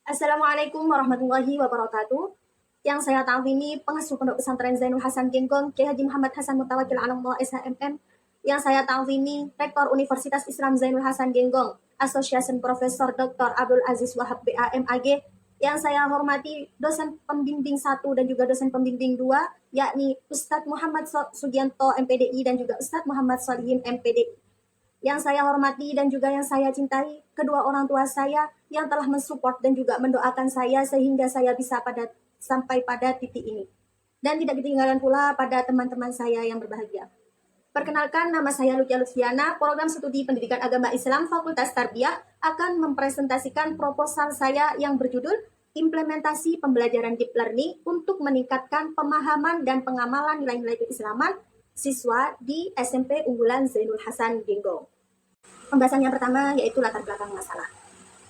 Assalamualaikum warahmatullahi wabarakatuh. Yang saya tahu ini pengasuh Pondok Pesantren Zainul Hasan Genggong, Kiai Haji Muhammad Hasan Mutawakil Alallah SHMM. Yang saya tahu ini Rektor Universitas Islam Zainul Hasan Genggong, Association Profesor Dr. Abdul Aziz Wahab BAMAG. Yang saya hormati dosen pembimbing 1 dan juga dosen pembimbing 2, yakni Ustadz Muhammad Sugianto MPDI dan juga Ustadz Muhammad Solihin MPDI. Yang saya hormati dan juga yang saya cintai, kedua orang tua saya yang telah mensupport dan juga mendoakan saya sehingga saya bisa sampai pada titik ini. Dan tidak ketinggalan pula pada teman-teman saya yang berbahagia. Perkenalkan, nama saya Lucia Luciana, Program Studi Pendidikan Agama Islam Fakultas Tarbiyah akan mempresentasikan proposal saya yang berjudul Implementasi Pembelajaran Deep Learning untuk meningkatkan pemahaman dan pengamalan nilai-nilai keislaman siswa di SMP Unggulan Zainul Hasan Genggong. Pembahasan yang pertama yaitu latar belakang masalah.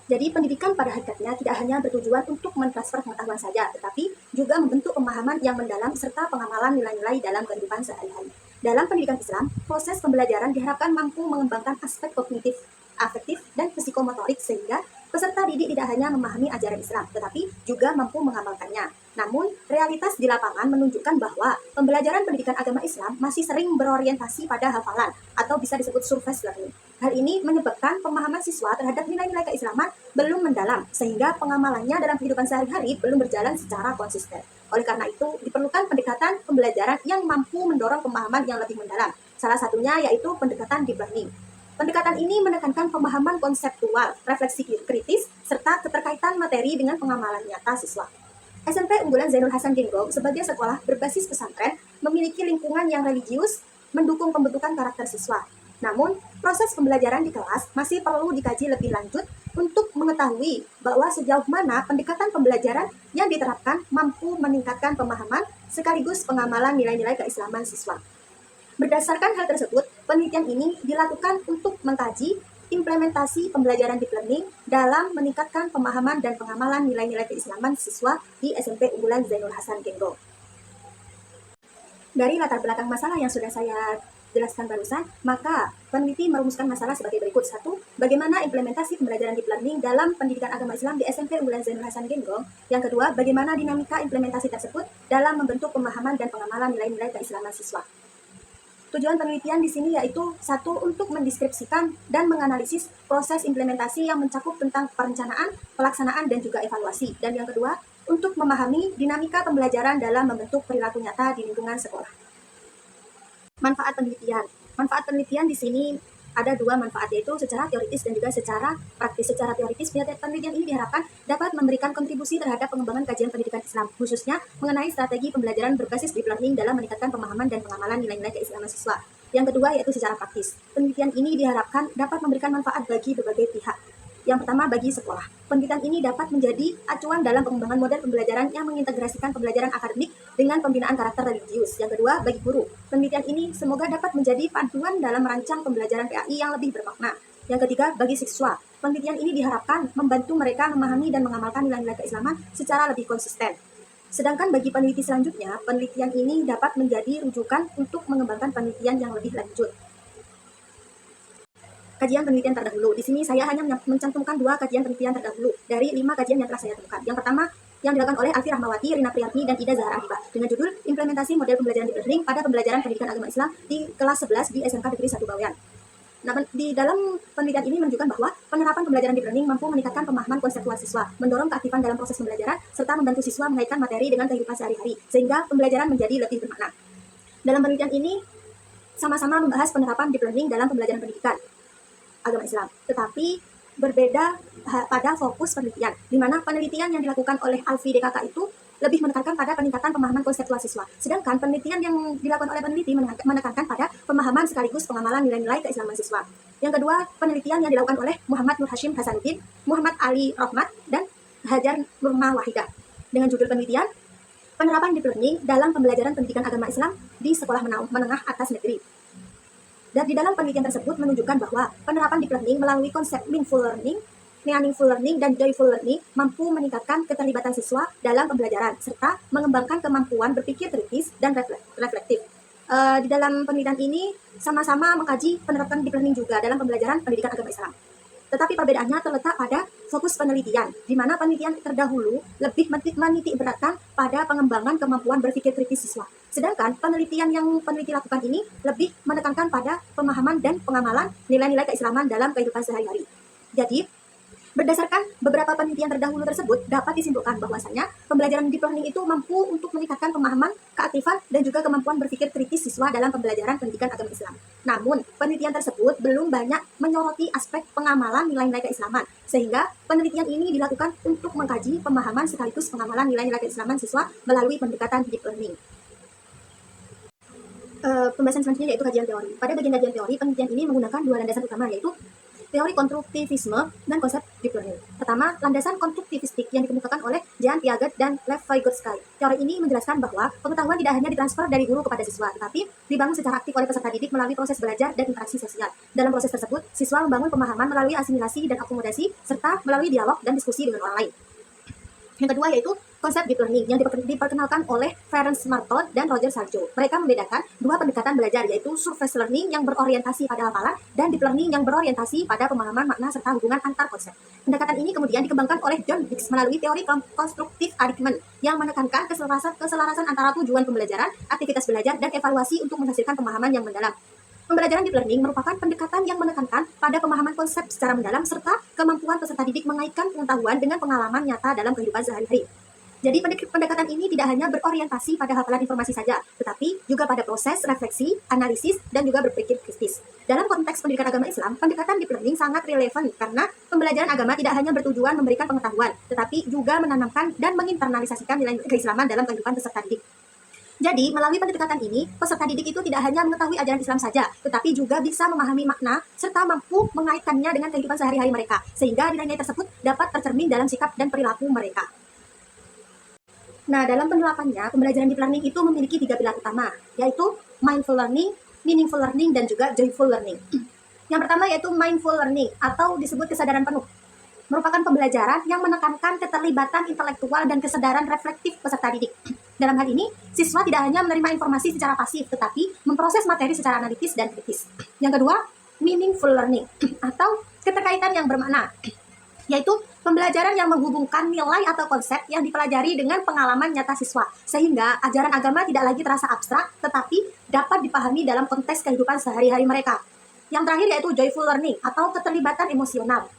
Jadi pendidikan pada hakikatnya tidak hanya bertujuan untuk mentransfer pengetahuan saja, tetapi juga membentuk pemahaman yang mendalam serta pengamalan nilai-nilai dalam kehidupan sehari-hari. Dalam pendidikan Islam, proses pembelajaran diharapkan mampu mengembangkan aspek kognitif, afektif, dan psikomotorik sehingga peserta didik tidak hanya memahami ajaran Islam, tetapi juga mampu mengamalkannya. Namun, realitas di lapangan menunjukkan bahwa pembelajaran pendidikan agama Islam masih sering berorientasi pada hafalan atau bisa disebut surface learning. Hal ini menyebabkan pemahaman siswa terhadap nilai-nilai keislaman belum mendalam, sehingga pengamalannya dalam kehidupan sehari-hari belum berjalan secara konsisten. Oleh karena itu, diperlukan pendekatan pembelajaran yang mampu mendorong pemahaman yang lebih mendalam. Salah satunya yaitu pendekatan deep learning. Pendekatan ini menekankan pemahaman konseptual, refleksi kritis, serta keterkaitan materi dengan pengamalan nyata siswa. SMP Unggulan Zainul Hasan Genggong sebagai sekolah berbasis pesantren memiliki lingkungan yang religius, mendukung pembentukan karakter siswa. Namun, proses pembelajaran di kelas masih perlu dikaji lebih lanjut untuk mengetahui bahwa sejauh mana pendekatan pembelajaran yang diterapkan mampu meningkatkan pemahaman sekaligus pengamalan nilai-nilai keislaman siswa. Berdasarkan hal tersebut, penelitian ini dilakukan untuk mengkaji implementasi pembelajaran deep learning dalam meningkatkan pemahaman dan pengamalan nilai-nilai keislaman siswa di SMP Unggulan Zainul Hasan Genggong. Dari latar belakang masalah yang sudah saya jelaskan barusan, maka peneliti merumuskan masalah sebagai berikut. 1. Bagaimana implementasi pembelajaran deep learning dalam pendidikan agama Islam di SMP Unggulan Zainul Hasan Genggong? Yang kedua, bagaimana dinamika implementasi tersebut dalam membentuk pemahaman dan pengamalan nilai-nilai keislaman siswa? Tujuan penelitian di sini yaitu 1. Untuk mendeskripsikan dan menganalisis proses implementasi yang mencakup tentang perencanaan, pelaksanaan, dan juga evaluasi. Dan yang kedua, untuk memahami dinamika pembelajaran dalam membentuk perilaku nyata di lingkungan sekolah. Manfaat penelitian. Manfaat penelitian di sini ada dua manfaat, yaitu secara teoritis dan juga secara praktis. Secara teoritis, penelitian ini diharapkan dapat memberikan kontribusi terhadap pengembangan kajian pendidikan Islam, khususnya mengenai strategi pembelajaran berbasis deep learning dalam meningkatkan pemahaman dan pengamalan nilai-nilai keislaman siswa. Yang kedua yaitu secara praktis. Penelitian ini diharapkan dapat memberikan manfaat bagi berbagai pihak. Yang pertama, bagi sekolah. Penelitian ini dapat menjadi acuan dalam pengembangan model pembelajaran yang mengintegrasikan pembelajaran akademik dengan pembinaan karakter religius. Yang kedua, bagi guru. Penelitian ini semoga dapat menjadi panduan dalam merancang pembelajaran PAI yang lebih bermakna. Yang ketiga, bagi siswa. Penelitian ini diharapkan membantu mereka memahami dan mengamalkan nilai-nilai keislaman secara lebih konsisten. Sedangkan bagi peneliti selanjutnya, penelitian ini dapat menjadi rujukan untuk mengembangkan penelitian yang lebih lanjut. Kajian penelitian terdahulu. Di sini saya hanya mencantumkan 2 kajian penelitian terdahulu dari 5 kajian yang telah saya temukan. Yang pertama, yang dilakukan oleh Alfi Rahmawati, Rina Priyatni, dan Ida Zahra Arifah dengan judul Implementasi Model Pembelajaran Deep Learning pada Pembelajaran Pendidikan Agama Islam di kelas 11 di SMK Negeri 1 Bawean. Nah, di dalam penelitian ini menunjukkan bahwa penerapan pembelajaran deep learning mampu meningkatkan pemahaman konseptual siswa, mendorong keaktifan dalam proses pembelajaran, serta membantu siswa mengaitkan materi dengan kehidupan sehari-hari, sehingga pembelajaran menjadi lebih bermakna. Dalam penelitian ini, sama-sama membahas penerapan deep learning dalam pembelajaran pendidikan agama Islam, tetapi berbeda pada fokus penelitian, di mana penelitian yang dilakukan oleh Alfi DKK itu lebih menekankan pada peningkatan pemahaman konseptual siswa, sedangkan penelitian yang dilakukan oleh peneliti menekankan pada pemahaman sekaligus pengamalan nilai-nilai keislaman siswa. Yang kedua, penelitian yang dilakukan oleh Muhammad Nur Hashim Hasanuddin, Muhammad Ali Rahmat, dan Hajar Nurma Wahidah dengan judul penelitian Penerapan Deep Learning dalam Pembelajaran Pendidikan Agama Islam di Sekolah Menengah Atas Negeri. Dan di dalam penelitian tersebut menunjukkan bahwa penerapan deep learning melalui konsep meaningful learning, meaningful learning, dan joyful learning mampu meningkatkan keterlibatan siswa dalam pembelajaran, serta mengembangkan kemampuan berpikir kritis dan reflektif. Di dalam penelitian ini sama-sama mengkaji penerapan deep learning juga dalam pembelajaran pendidikan agama Islam. Tetapi perbedaannya terletak pada fokus penelitian, di mana penelitian terdahulu lebih menitik beratkan pada pengembangan kemampuan berpikir kritis siswa. Sedangkan penelitian yang peneliti lakukan ini lebih menekankan pada pemahaman dan pengamalan nilai-nilai keislaman dalam kehidupan sehari-hari. Jadi, berdasarkan beberapa penelitian terdahulu tersebut, dapat disimpulkan bahwasanya pembelajaran deep learning itu mampu untuk meningkatkan pemahaman, keaktifan, dan juga kemampuan berpikir kritis siswa dalam pembelajaran pendidikan agama Islam. Namun, penelitian tersebut belum banyak menyoroti aspek pengamalan nilai-nilai keislaman, sehingga penelitian ini dilakukan untuk mengkaji pemahaman sekaligus pengamalan nilai-nilai keislaman siswa melalui pendekatan deep learning. Pembahasan selanjutnya yaitu kajian teori. Pada bagian kajian teori, penelitian ini menggunakan dua landasan utama, yaitu teori konstruktivisme dan konsep deep learning. Pertama, landasan konstruktivistik yang dikemukakan oleh Jan Piaget dan Lev Vygotsky. Teori ini menjelaskan bahwa pengetahuan tidak hanya ditransfer dari guru kepada siswa, tetapi dibangun secara aktif oleh peserta didik melalui proses belajar dan interaksi sosial. Dalam proses tersebut, siswa membangun pemahaman melalui asimilasi dan akomodasi, serta melalui dialog dan diskusi dengan orang lain. Yang kedua yaitu konsep deep learning yang diperkenalkan oleh Ferenc Marton dan Roger Sarjo. Mereka membedakan dua pendekatan belajar, yaitu surface learning yang berorientasi pada hafalan dan deep learning yang berorientasi pada pemahaman makna serta hubungan antar konsep. Pendekatan ini kemudian dikembangkan oleh John Dix melalui teori konstruktif argument yang menekankan keselarasan antara tujuan pembelajaran, aktivitas belajar, dan evaluasi untuk menghasilkan pemahaman yang mendalam. Pembelajaran deep learning merupakan pendekatan yang menekankan pada pemahaman konsep secara mendalam serta kemampuan peserta didik mengaitkan pengetahuan dengan pengalaman nyata dalam kehidupan sehari-hari. Jadi pendekatan ini tidak hanya berorientasi pada hafalan informasi saja, tetapi juga pada proses, refleksi, analisis, dan juga berpikir kritis. Dalam konteks pendidikan agama Islam, pendekatan deep learning sangat relevan karena pembelajaran agama tidak hanya bertujuan memberikan pengetahuan, tetapi juga menanamkan dan menginternalisasikan nilai keislaman dalam kehidupan peserta didik. Jadi, melalui pendekatan ini, peserta didik itu tidak hanya mengetahui ajaran Islam saja, tetapi juga bisa memahami makna serta mampu mengaitkannya dengan kehidupan sehari-hari mereka, sehingga nilai-nilai tersebut dapat tercermin dalam sikap dan perilaku mereka. Nah, dalam penerapannya, pembelajaran deep learning itu memiliki 3 pilar utama, yaitu mindful learning, meaningful learning, dan juga joyful learning. Yang pertama yaitu mindful learning, atau disebut kesadaran penuh. Merupakan pembelajaran yang menekankan keterlibatan intelektual dan kesadaran reflektif peserta didik. Dalam hal ini, siswa tidak hanya menerima informasi secara pasif, tetapi memproses materi secara analitis dan kritis. Yang kedua, meaningful learning, atau keterkaitan yang bermakna, yaitu pembelajaran yang menghubungkan nilai atau konsep yang dipelajari dengan pengalaman nyata siswa, sehingga ajaran agama tidak lagi terasa abstrak, tetapi dapat dipahami dalam konteks kehidupan sehari-hari mereka. Yang terakhir yaitu joyful learning, atau keterlibatan emosional.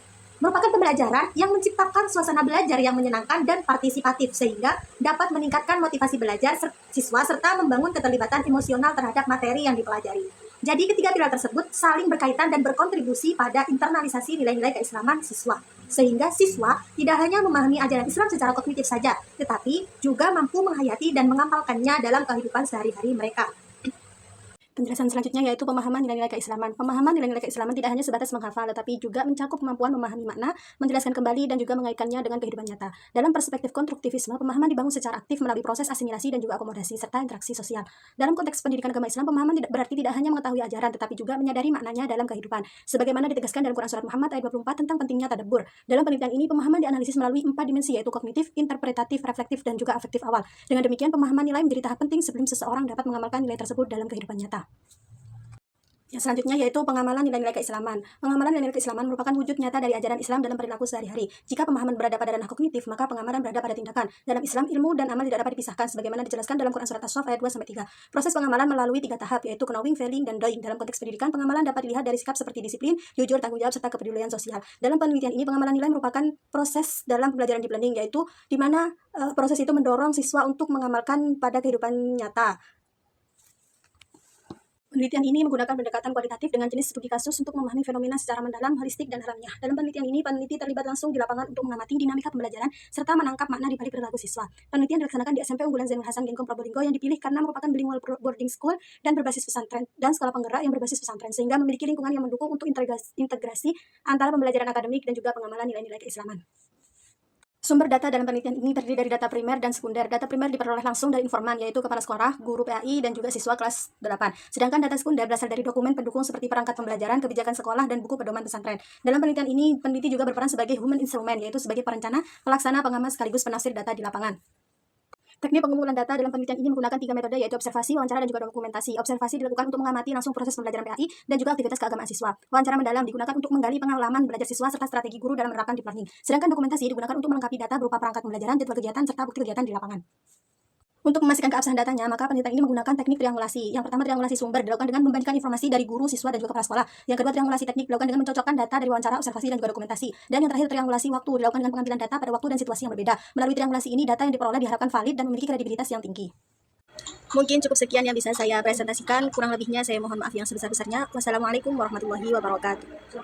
Merupakan pembelajaran yang menciptakan suasana belajar yang menyenangkan dan partisipatif, sehingga dapat meningkatkan motivasi belajar siswa serta membangun keterlibatan emosional terhadap materi yang dipelajari. Jadi ketiga pilar tersebut saling berkaitan dan berkontribusi pada internalisasi nilai-nilai keislaman siswa, sehingga siswa tidak hanya memahami ajaran Islam secara kognitif saja, tetapi juga mampu menghayati dan mengamalkannya dalam kehidupan sehari-hari mereka. Penjelasan selanjutnya yaitu pemahaman nilai-nilai keislaman. Pemahaman nilai-nilai keislaman tidak hanya sebatas menghafal, tetapi juga mencakup kemampuan memahami makna, menjelaskan kembali, dan juga mengaitkannya dengan kehidupan nyata. Dalam perspektif konstruktivisme, pemahaman dibangun secara aktif melalui proses asimilasi dan juga akomodasi, serta interaksi sosial. Dalam konteks pendidikan agama Islam, pemahaman berarti tidak hanya mengetahui ajaran, tetapi juga menyadari maknanya dalam kehidupan. Sebagaimana ditegaskan dalam Quran Surat Muhammad ayat 24 tentang pentingnya tadabbur. Dalam penelitian ini, pemahaman dianalisis melalui 4 dimensi, yaitu kognitif, interpretatif, reflektif, dan juga afektif awal. Dengan demikian, pemahaman nilai menjadi tahap penting sebelum seseorang dapat mengamalkan nilai tersebut dalam kehidupan nyata. Yang selanjutnya yaitu pengamalan nilai-nilai keislaman. Pengamalan nilai-nilai keislaman merupakan wujud nyata dari ajaran Islam dalam perilaku sehari-hari. Jika pemahaman berada pada ranah kognitif, maka pengamalan berada pada tindakan. Dalam Islam, ilmu dan amal tidak dapat dipisahkan sebagaimana dijelaskan dalam Quran Surat As-Saff ayat 2-3. Proses pengamalan melalui 3 tahap, yaitu knowing, feeling, dan doing. Dalam konteks pendidikan, pengamalan dapat dilihat dari sikap seperti disiplin, jujur, tanggung jawab, serta kepedulian sosial. Dalam penelitian ini, pengamalan nilai merupakan proses dalam pembelajaran deep learning, yaitu di mana proses itu mendorong siswa untuk mengamalkan pada kehidupan nyata. Penelitian ini menggunakan pendekatan kualitatif dengan jenis studi kasus untuk memahami fenomena secara mendalam, holistik, dan alamiah. Dalam penelitian ini, peneliti terlibat langsung di lapangan untuk mengamati dinamika pembelajaran serta menangkap makna di balik perilaku siswa. Penelitian dilaksanakan di SMP unggulan Zainul Hasan Gengkom Probolinggo yang dipilih karena merupakan bilingual boarding school dan berbasis pesantren dan sekolah penggerak yang berbasis pesantren, sehingga memiliki lingkungan yang mendukung untuk integrasi antara pembelajaran akademik dan juga pengamalan nilai-nilai keislaman. Sumber data dalam penelitian ini terdiri dari data primer dan sekunder. Data primer diperoleh langsung dari informan, yaitu kepala sekolah, guru PAI, dan juga siswa kelas 8. Sedangkan data sekunder berasal dari dokumen pendukung seperti perangkat pembelajaran, kebijakan sekolah, dan buku pedoman pesantren. Dalam penelitian ini, peneliti juga berperan sebagai human instrument, yaitu sebagai perencana, pelaksana, pengamat, sekaligus penafsir data di lapangan. Teknik pengumpulan data dalam penelitian ini menggunakan 3 metode, yaitu observasi, wawancara, dan juga dokumentasi. Observasi dilakukan untuk mengamati langsung proses pembelajaran PAI dan juga aktivitas keagamaan siswa. Wawancara mendalam digunakan untuk menggali pengalaman belajar siswa serta strategi guru dalam menerapkan deep learning. Sedangkan dokumentasi digunakan untuk melengkapi data berupa perangkat pembelajaran, jadwal kegiatan, serta bukti kegiatan di lapangan. Untuk memastikan keabsahan datanya, maka penelitian ini menggunakan teknik triangulasi. Yang pertama, triangulasi sumber dilakukan dengan membandingkan informasi dari guru, siswa, dan juga kepala sekolah. Yang kedua, triangulasi teknik dilakukan dengan mencocokkan data dari wawancara, observasi, dan juga dokumentasi. Dan yang terakhir, triangulasi waktu dilakukan dengan pengambilan data pada waktu dan situasi yang berbeda. Melalui triangulasi ini, data yang diperoleh diharapkan valid dan memiliki kredibilitas yang tinggi. Mungkin cukup sekian yang bisa saya presentasikan. Kurang lebihnya saya mohon maaf yang sebesar-besarnya. Wassalamualaikum warahmatullahi wabarakatuh.